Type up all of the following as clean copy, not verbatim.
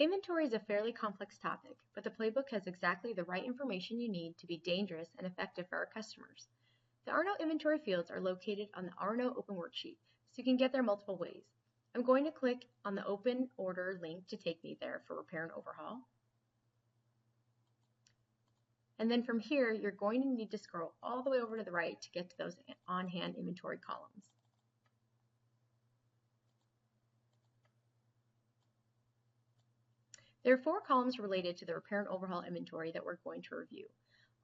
Inventory is a fairly complex topic, but the Playbook has exactly the right information you need to be dangerous and effective for our customers. The R&O inventory fields are located on the R&O Open Worksheet, so you can get there multiple ways. I'm going to click on the Open Order link to take me there for repair and overhaul. And then from here, you're going to need to scroll all the way over to the right to get to those on-hand inventory columns. There are 4 columns related to the repair and overhaul inventory that we're going to review.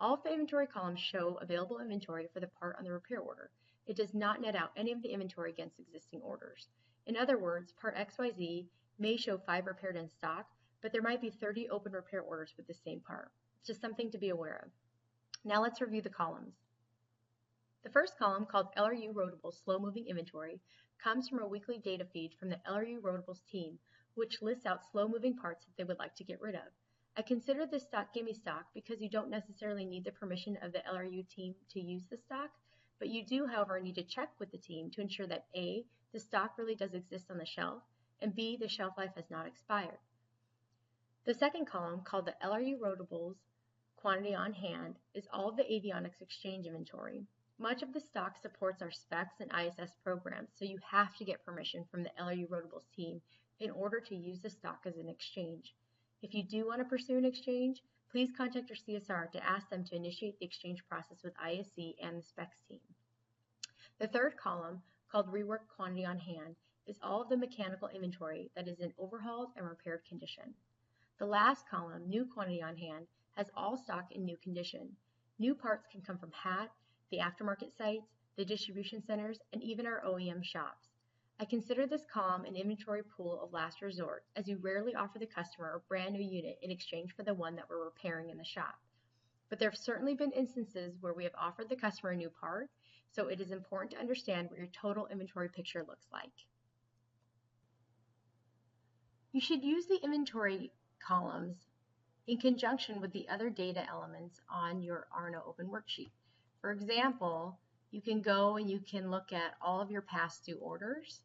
All of the inventory columns show available inventory for the part on the repair order. It does not net out any of the inventory against existing orders. In other words, part XYZ may show 5 repaired in stock, but there might be 30 open repair orders with the same part. It's just something to be aware of. Now let's review the columns. The first column, called LRU Rotables Slow Moving Inventory, comes from a weekly data feed from the LRU Rotables team, which lists out slow-moving parts that they would like to get rid of. I consider this stock gimme stock because you don't necessarily need the permission of the LRU team to use the stock, but you do, however, need to check with the team to ensure that A, the stock really does exist on the shelf, and B, the shelf life has not expired. The second column, called the LRU Rotables Quantity on Hand, is all of the avionics exchange inventory. Much of the stock supports our specs and ISS programs, so you have to get permission from the LRU Rotables team in order to use the stock as an exchange. If you do want to pursue an exchange, please contact your CSR to ask them to initiate the exchange process with ISC and the specs team. The third column, called Rework Quantity on Hand, is all of the mechanical inventory that is in overhauled and repaired condition. The last column, New Quantity on Hand, has all stock in new condition. New parts can come from HAT, the aftermarket sites, the distribution centers, and even our OEM shops. I consider this column an inventory pool of last resort, as you rarely offer the customer a brand new unit in exchange for the one that we're repairing in the shop. But there have certainly been instances where we have offered the customer a new part, so it is important to understand what your total inventory picture looks like. You should use the inventory columns in conjunction with the other data elements on your R&O Open Worksheet. For example, you can go and you can look at all of your past due orders,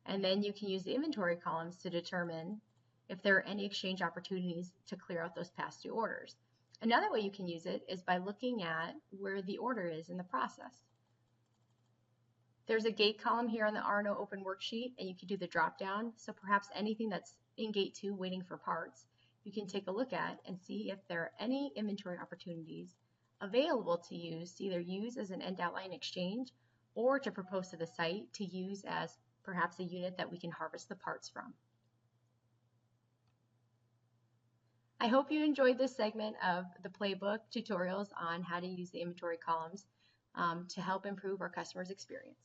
and then you can use the inventory columns to determine if there are any exchange opportunities to clear out those past due orders. Another way you can use it is by looking at where the order is in the process. There's a gate column here on the R&O Open Worksheet, and you can do the drop down, so perhaps anything that's in gate 2 waiting for parts, you can take a look at and see if there are any inventory opportunities available to use to either use as an end outline exchange or to propose to the site to use as perhaps a unit that we can harvest the parts from. I hope you enjoyed this segment of the Playbook tutorials on how to use the inventory columns to help improve our customers' experience.